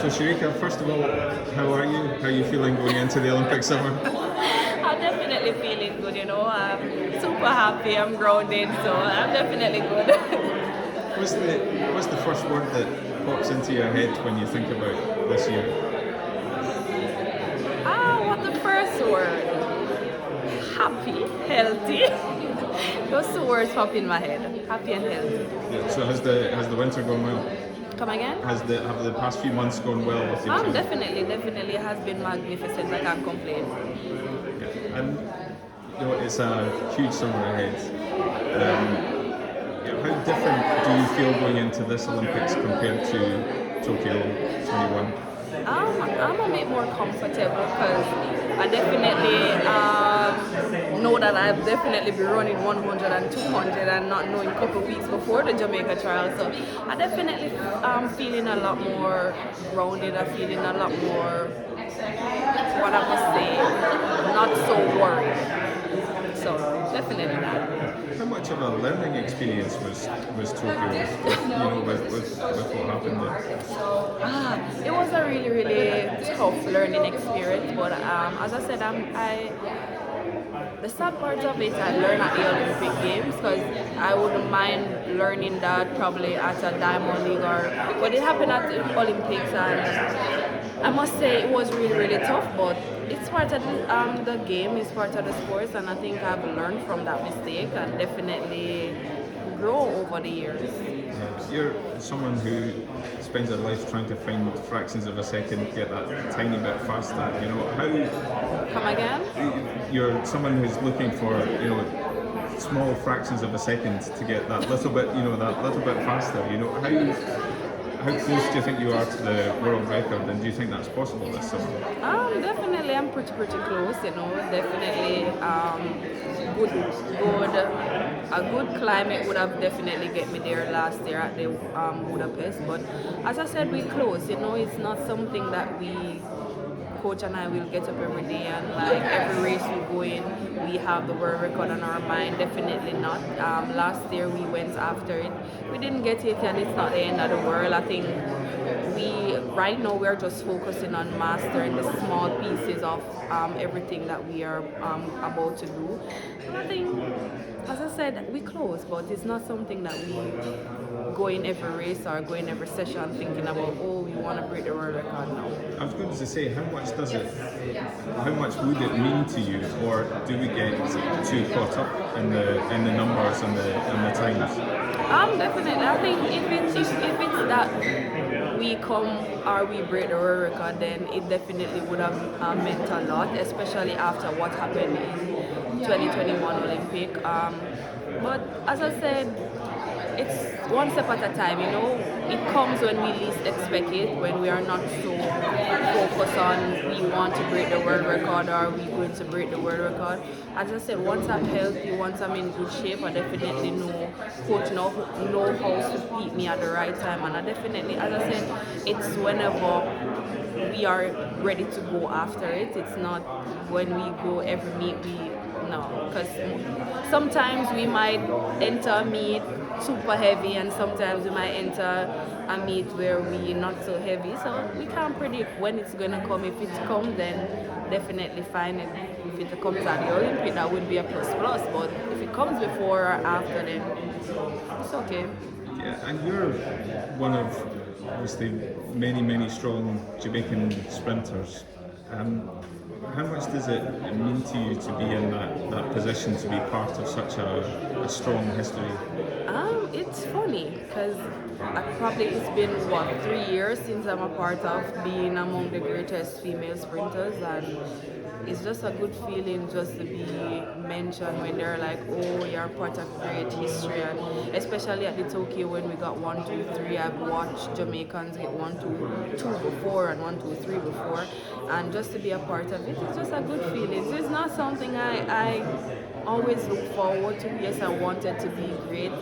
So Shericka, first of all, how are you? How are you feeling going into the Olympic summer? I'm definitely feeling good, I'm super happy, I'm grounded, so I'm definitely good. What's the first word that pops into your head when you think about this year? What the first word? Happy, healthy. Those two words pop in my head. Happy and healthy. Yeah, so has the winter gone well? Come again? Have the past few months gone well with you? Definitely has been magnificent. I can't complain. Yeah. And it's a huge summer ahead. How different do you feel going into this Olympics compared to Tokyo 21? I'm a bit more comfortable because I definitely know that I'll definitely be running 100 and 200 and not knowing a couple of weeks before the Jamaica trial. So I definitely feeling a lot more grounded. I'm feeling a lot more, what I must say, not so worried. So definitely that. How much of a learning experience was Tokyo with what happened there? It was a really tough learning experience, but as I said, the sad part of it I learned at the Olympic Games because I wouldn't mind learning that probably at a Diamond League but it happened at the Olympics and I must say it was really tough, but it's part of the game, it's part of the sports, and I think I've learned from that mistake and definitely grow over the years. You're someone who spends their life trying to find fractions of a second to get that tiny bit faster. How Come again? you're someone who's looking for small fractions of a second to get that little bit faster. How close do you think you are to the world record, and do you think that's possible this summer? Definitely, I'm pretty close. Definitely, a good climate would have definitely get me there last year at the Budapest. But as I said, we're close. It's not something that coach and I will get up every day and like every race we go in, we have the world record on our mind. Definitely not. Last year we went after it. We didn't get it, and it's not the end of the world. I think right now we're just focusing on mastering the small pieces of everything that we are about to do. And I think, as I said, we close, but it's not something that we go in every race or go in every session thinking about, we want to break the world record now. I was going to say, how much would it mean to you, or do we get too caught up in the numbers and the times? Definitely. I think if it's that we come or we break the world record, then it definitely would have meant a lot, especially after what happened in 2021 Olympic. But as I said, it's one step at a time, It comes when we least expect it, when we are not so focused on we want to break the world record or we going to break the world record. As I said, once I'm healthy, once I'm in good shape, I definitely know coach know how to beat me at the right time, and I definitely, as I said, it's whenever we are ready to go after it. It's not when we go every meet because sometimes we might enter a meet super heavy and sometimes we might enter a meet where we're not so heavy, so we can't predict when it's going to come. If it comes, then definitely fine. If it comes at the Olympic, that would be a plus, but if it comes before or after, then it's okay. Yeah, and you're one of obviously many strong Jamaican sprinters. How much does it mean to you to be in that position, to be part of such a strong history? It's funny because it's been 3 years since I'm a part of being among the greatest female sprinters, and it's just a good feeling just to be mentioned when they're like, you're part of great history. And especially at the Tokyo when we got 1, 2, 3, I've watched Jamaicans get 1, 2, 2 before and 1, 2, 3 before, and just to be a part of it, it's just a good feeling. So it's not something I always look forward to. Yes, I wanted to be great.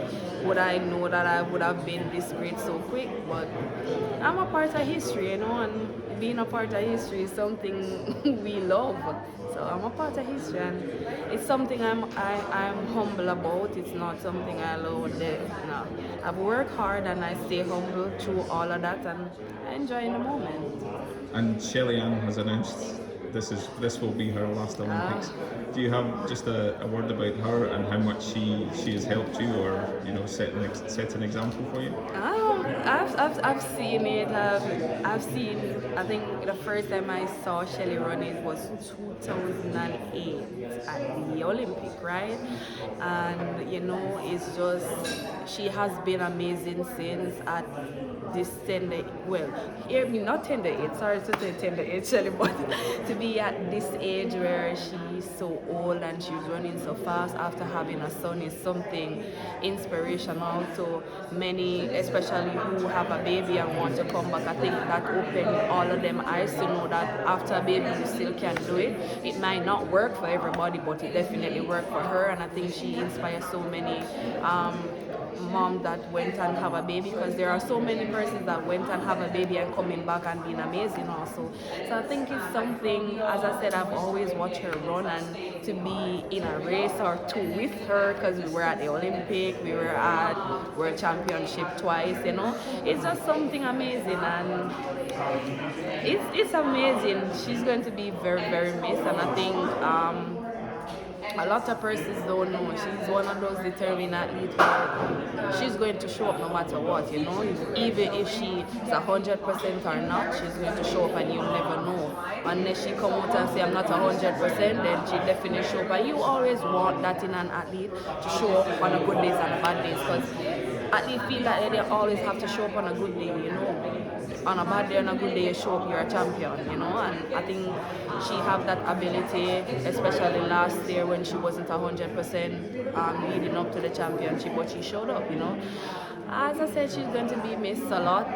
Would I know that I would have been this great so quick? But I'm a part of history, and being a part of history is something we love. So I'm a part of history, and it's something I'm humble about. It's not something I love. No, I've worked hard and I stay humble through all of that, and I enjoy the moment. And Shelly-Ann has announced this will be her last Olympics. Do you have just a word about her and how much she has helped you, or set an example for you? I've seen it. I've seen. I think the first time I saw Shelly run it was 2008 at the Olympic, right? And it's just she has been amazing since at this tender. Well, I mean not tender age. Sorry to say tender age, Shelly, but to be at this age where she's so old and she's running so fast after having a son is something inspirational to many, especially who have a baby and want to come back. I think that opened all of them eyes to know that after a baby you still can do it. It might not work for everybody, but it definitely worked for her, and I think she inspires so many mom that went and have a baby, because there are so many persons that went and have a baby and coming back and being amazing also. So I think it's something, as I said, I've always watched her run, and to be in a race or two with her, because we were at the Olympic, we were at World Championship twice, it's just something amazing, and it's amazing. She's going to be very, very missed, and I think a lot of persons don't know. She's one of those determined athletes where she's going to show up no matter what, Even if she's 100% or not, she's going to show up, and you'll never know. Unless she come out and say, I'm not 100%, then she definitely show up. And you always want that in an athlete, to show up on a good days and a bad days, because athletes feel that they always have to show up on a good day, On a bad day and a good day, you show up, you're a champion, And I think she have that ability, especially last year when she wasn't 100% leading up to the championship, but she showed up, As I said, she's going to be missed a lot,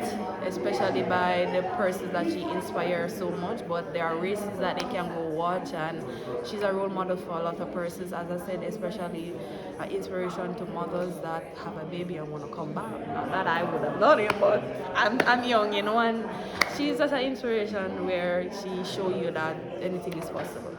especially by the persons that she inspires so much, but there are races that they can go watch, and she's a role model for a lot of persons, as I said, especially an inspiration to mothers that have a baby and want to come back. Not that I would have done it, but I'm young, and she's just an inspiration where she shows you that anything is possible.